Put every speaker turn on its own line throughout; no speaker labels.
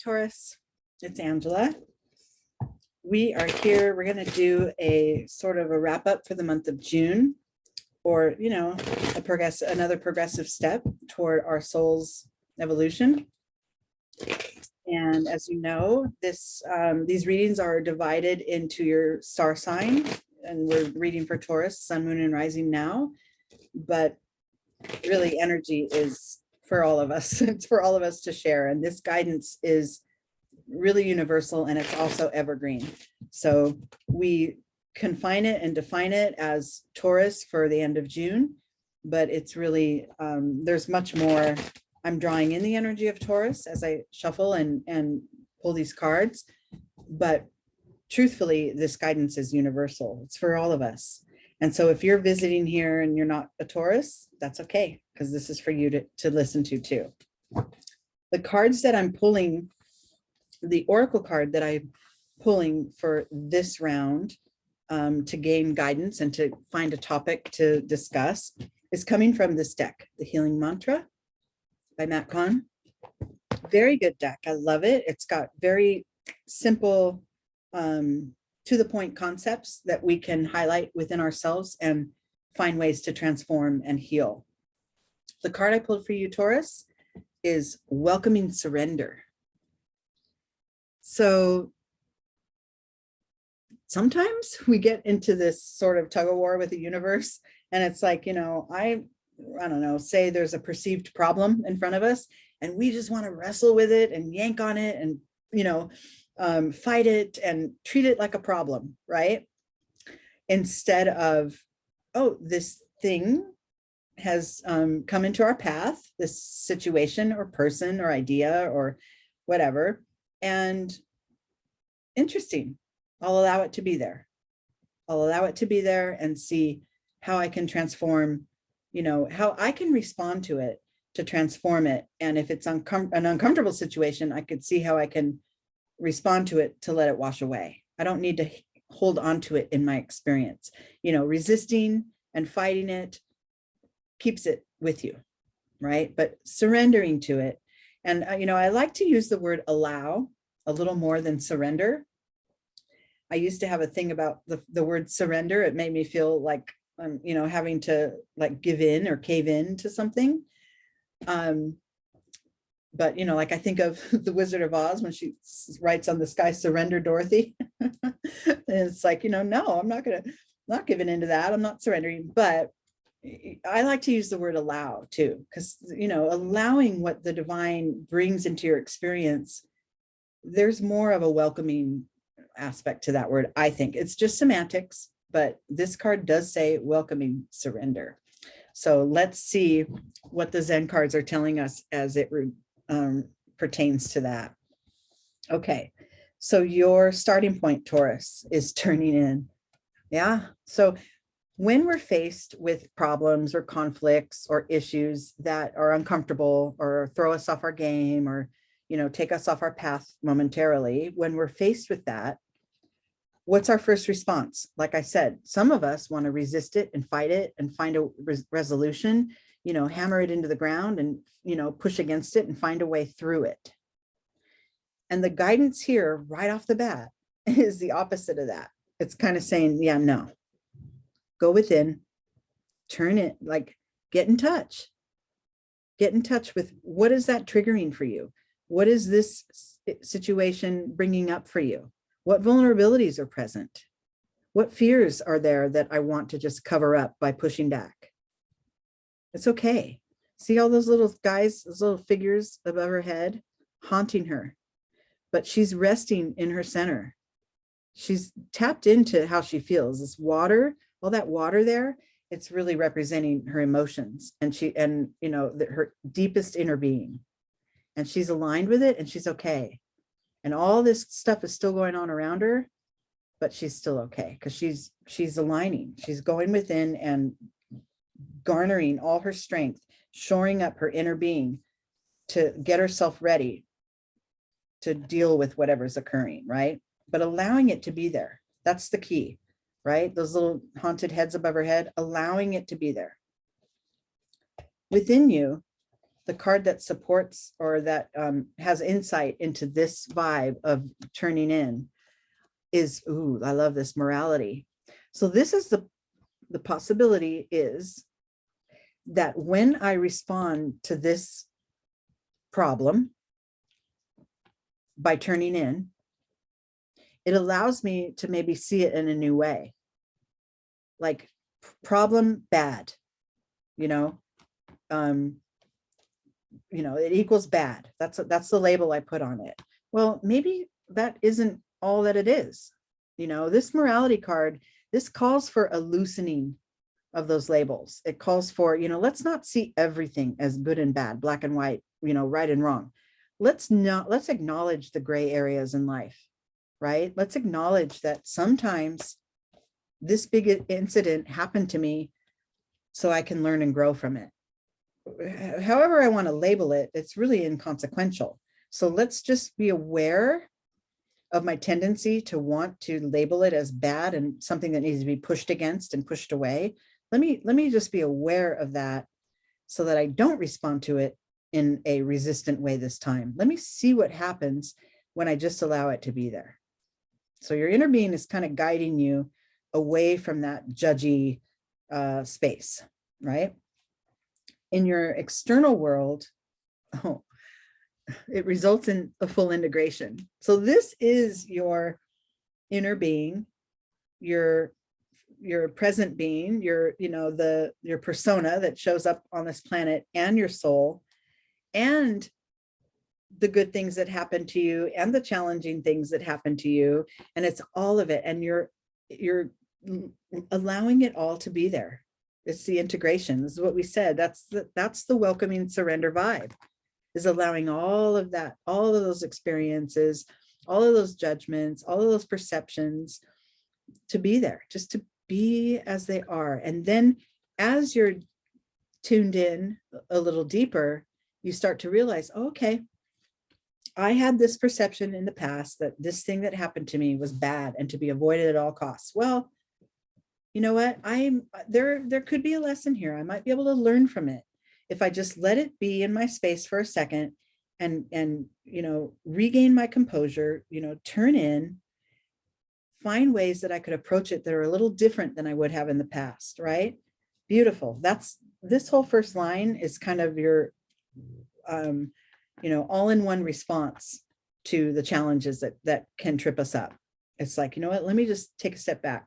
Taurus. It's Angela. We are here. We're going to do a sort of a wrap up for the month of June, or, you know, another progressive step toward our soul's evolution. And as you know, these readings are divided into your star sign, and we're reading for Taurus, sun, moon, and rising now. But really, energy is for all of us. It's for all of us to share. And this guidance is really universal, and it's also evergreen. So we confine it and define it as Taurus for the end of June, but it's really, there's much more. I'm drawing in the energy of Taurus as I shuffle and pull these cards, but truthfully, this guidance is universal. It's for all of us. And so if you're visiting here and you're not a Taurus, that's okay, because this is for you to listen to too. The cards that I'm pulling, the oracle card that I'm pulling for this round to gain guidance and to find a topic to discuss is coming from this deck, the Healing Mantra by Kahn. Very good deck. I love it. It's got very simple, to the point concepts that we can highlight within ourselves and find ways to transform and heal. The card I pulled for you, Taurus, is Welcoming Surrender. So sometimes we get into this sort of tug of war with the universe, and it's like, you know, I don't know, say there's a perceived problem in front of us, and we just want to wrestle with it and yank on it and, you know, fight it and treat it like a problem, right? Instead of, oh, this thing has come into our path, this situation or person or idea or whatever, and interesting, I'll allow it to be there. I'll allow it to be there and see how I can transform, you know, how I can respond to it to transform it. And if it's an uncomfortable situation, I could see how I can respond to it to let it wash away. I don't need to hold on to it in my experience. You know, resisting and fighting it keeps it with you, right? But surrendering to it. And, you know, I like to use the word allow a little more than surrender. I used to have a thing about the word surrender. It made me feel like I'm, you know, having to like give in or cave in to something. But, you know, like I think of the Wizard of Oz when she writes on the sky, surrender, Dorothy. And it's like, you know, no, I'm not giving into that. I'm not surrendering. But I like to use the word allow too, because, you know, allowing what the divine brings into your experience, there's more of a welcoming aspect to that word. I think it's just semantics, but this card does say welcoming surrender. So let's see what the Zen cards are telling us as it pertains to that. Okay, so your starting point, Taurus, is turning in. Yeah, so when we're faced with problems or conflicts or issues that are uncomfortable or throw us off our game or, you know, take us off our path momentarily, when we're faced with that, what's our first response? Like I said, some of us want to resist it and fight it and find a resolution, you know, hammer it into the ground and, you know, push against it and find a way through it. And the guidance here right off the bat is the opposite of that. It's kind of saying, yeah, no, go within, turn it, like get in touch with what is that triggering for you? What is this situation bringing up for you? What vulnerabilities are present? What fears are there that I want to just cover up by pushing back? It's okay. See all those little guys, those little figures above her head, haunting her, but she's resting in her center. She's tapped into how she feels. This water, all that water there, it's really representing her emotions and you know, her deepest inner being. And she's aligned with it and she's okay. And all this stuff is still going on around her, but she's still okay because she's aligning. She's going within and garnering all her strength, shoring up her inner being to get herself ready to deal with whatever's occurring, right? But allowing it to be there. That's the key, right? Those little haunted heads above her head, allowing it to be there. Within you, the card that supports or that has insight into this vibe of turning in is, ooh, I love this, morality. So this is the possibility is that when I respond to this problem by turning in, it allows me to maybe see it in a new way. Like problem bad, you know, it equals bad. That's the label I put on it. Well, maybe that isn't all that it is. This morality card, this calls for a loosening of those labels. It calls for, let's not see everything as good and bad, black and white, right and wrong. Let's acknowledge the gray areas in life, right? Let's acknowledge that sometimes this big incident happened to me so I can learn and grow from it. However I want to label it, it's really inconsequential. So let's just be aware of my tendency to want to label it as bad and something that needs to be pushed against and pushed away. Let me just be aware of that so that I don't respond to it in a resistant way this time. Let me see what happens when I just allow it to be there. So your inner being is kind of guiding you away from that judgy space, right? In your external world, it results in a full integration. So this is your inner being, your present being, your persona that shows up on this planet, and your soul, and the good things that happen to you and the challenging things that happen to you. And it's all of it. And you're allowing it all to be there. It's the integration. This is what we said. That's the welcoming surrender vibe, is allowing all of that, all of those experiences, all of those judgments, all of those perceptions to be there, just to be as they are. And then as you're tuned in a little deeper, you start to realize, oh, okay, I had this perception in the past that this thing that happened to me was bad and to be avoided at all costs. Well, you know what? There could be a lesson here. I might be able to learn from it if I just let it be in my space for a second and regain my composure, turn in, find ways that I could approach it that are a little different than I would have in the past, right? Beautiful. This whole first line is kind of your all-in-one response to the challenges that can trip us up. It's like, you know what? Let me just take a step back.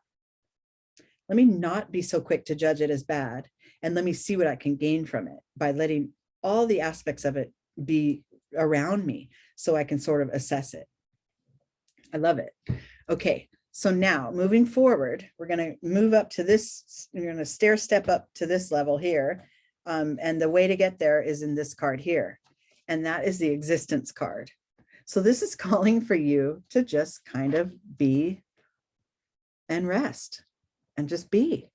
Let me not be so quick to judge it as bad. And let me see what I can gain from it by letting all the aspects of it be around me so I can sort of assess it. I love it. Okay, so now moving forward, we're going to move up to this. We're going to stair step up to this level here. And the way to get there is in this card here. And that is the existence card. So this is calling for you to just kind of be and rest and just be,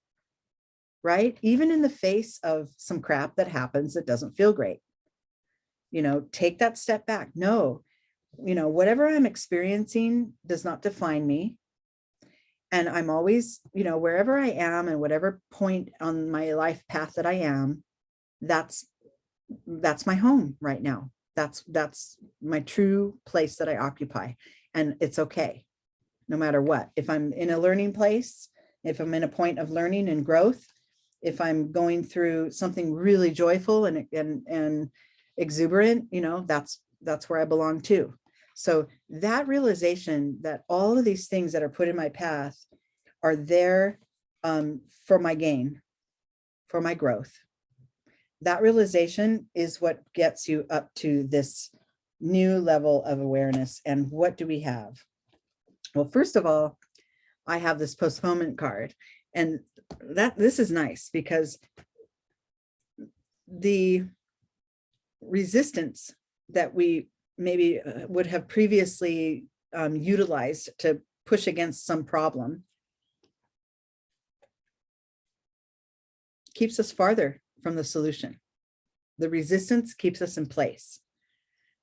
right? Even in the face of some crap that happens that doesn't feel great, take that step back. No, whatever I'm experiencing does not define me. And I'm always, wherever I am and whatever point on my life path that I am, that's my home right now. That's my true place that I occupy. And it's okay, no matter what. If I'm in a learning place, if I'm in a point of learning and growth, if I'm going through something really joyful and exuberant, that's where I belong too. So that realization that all of these things that are put in my path are there for my gain, for my growth. That realization is what gets you up to this new level of awareness. And what do we have? Well, first of all, I have this postponement card, and this is nice because the resistance that we maybe would have previously utilized to push against some problem keeps us farther from the solution. The resistance keeps us in place.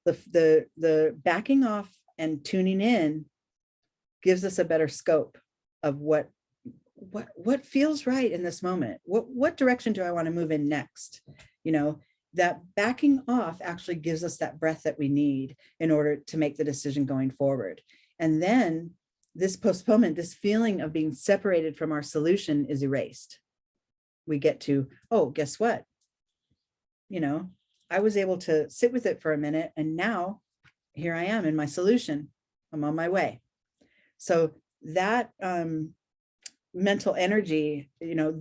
The backing off and tuning in gives us a better scope of what feels right in this moment. What direction do I want to move in next? that backing off actually gives us that breath that we need in order to make the decision going forward. And then this postponement, this feeling of being separated from our solution is erased. We get to, oh, guess what? You know, I was able to sit with it for a minute, and now here I am in my solution. I'm on my way. So that mental energy, you know,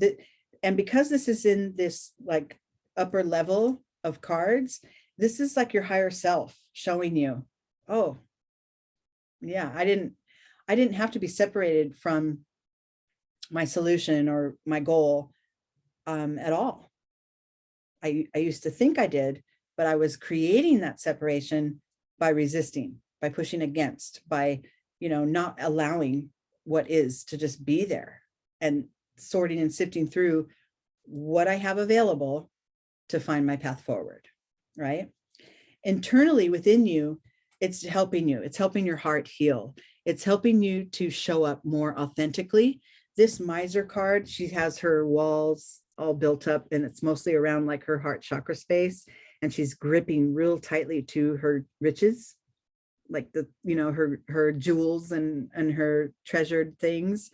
and because this is in this like upper level of cards, this is like your higher self showing you, oh, yeah, I didn't have to be separated from my solution or my goal at all. I used to think I did, but I was creating that separation by resisting, by pushing against, by, you know, not allowing what is to just be there, and sorting and sifting through what I have available to find my path forward, right? Internally within you, it's helping you. It's helping your heart heal. It's helping you to show up more authentically. This miser card, she has her walls all built up, and it's mostly around like her heart chakra space. And she's gripping real tightly to her riches, like the, you know, her jewels and her treasured things.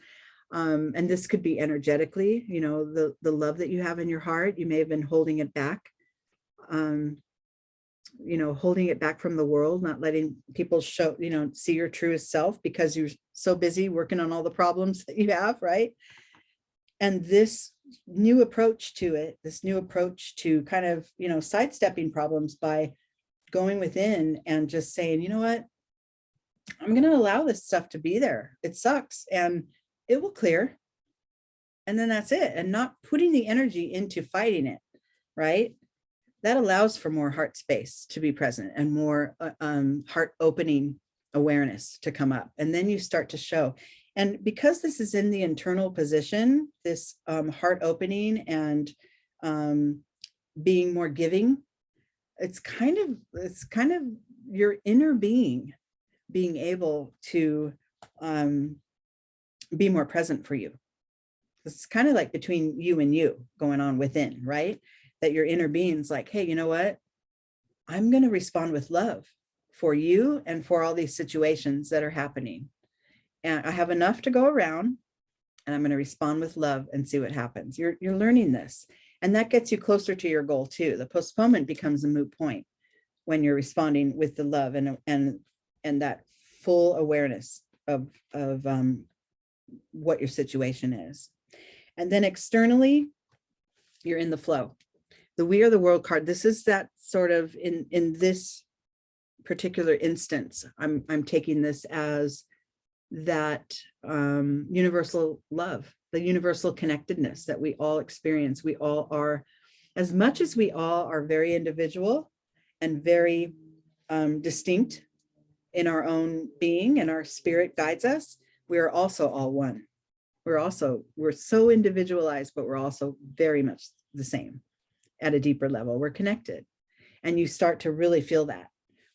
And this could be energetically, you know, the love that you have in your heart, you may have been holding it back, you know, holding it back from the world, not letting people show, you know, see your truest self because you're so busy working on all the problems that you have, right? And this new approach to it, this new approach to kind of, you know, sidestepping problems by going within and just saying, you know what, I'm going to allow this stuff to be there. It sucks and it will clear. And then that's it. And not putting the energy into fighting it, right? That allows for more heart space to be present and more heart opening awareness to come up. And then you start to show. And because this is in the internal position, this heart opening and being more giving, it's kind of your inner being able to be more present for you. It's kind of like between you and you going on within, right? That your inner being's like, hey, you know what? I'm going to respond with love for you and for all these situations that are happening. And I have enough to go around, and I'm going to respond with love and see what happens. You're learning this, and that gets you closer to your goal too. The postponement becomes a moot point when you're responding with the love and that full awareness of what your situation is. And then externally, you're in the flow. The We Are the World card, this is that sort of in this particular instance, I'm taking this as that universal love, the universal connectedness that we all experience. We all are, as much as we all are very individual and very distinct in our own being, and our spirit guides us, we are also all one. We're so individualized, but we're also very much the same at a deeper level. We're connected. And you start to really feel that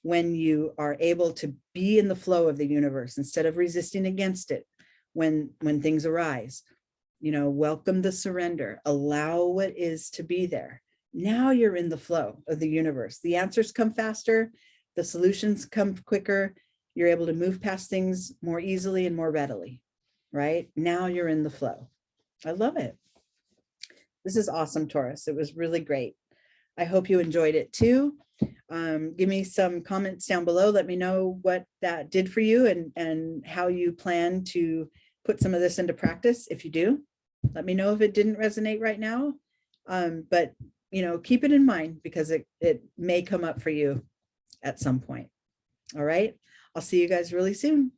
when you are able to be in the flow of the universe instead of resisting against it. When things arise, you know, welcome the surrender, allow what is to be there. Now you're in the flow of the universe. The answers come faster, the solutions come quicker. You're able to move past things more easily and more readily, right? Now you're in the flow. I love it. This is awesome, Taurus. It was really great. I hope you enjoyed it too. Give me some comments down below. Let me know what that did for you and how you plan to put some of this into practice. If you do, let me know if it didn't resonate right now. But, you know, keep it in mind because it may come up for you at some point. All right. I'll see you guys really soon.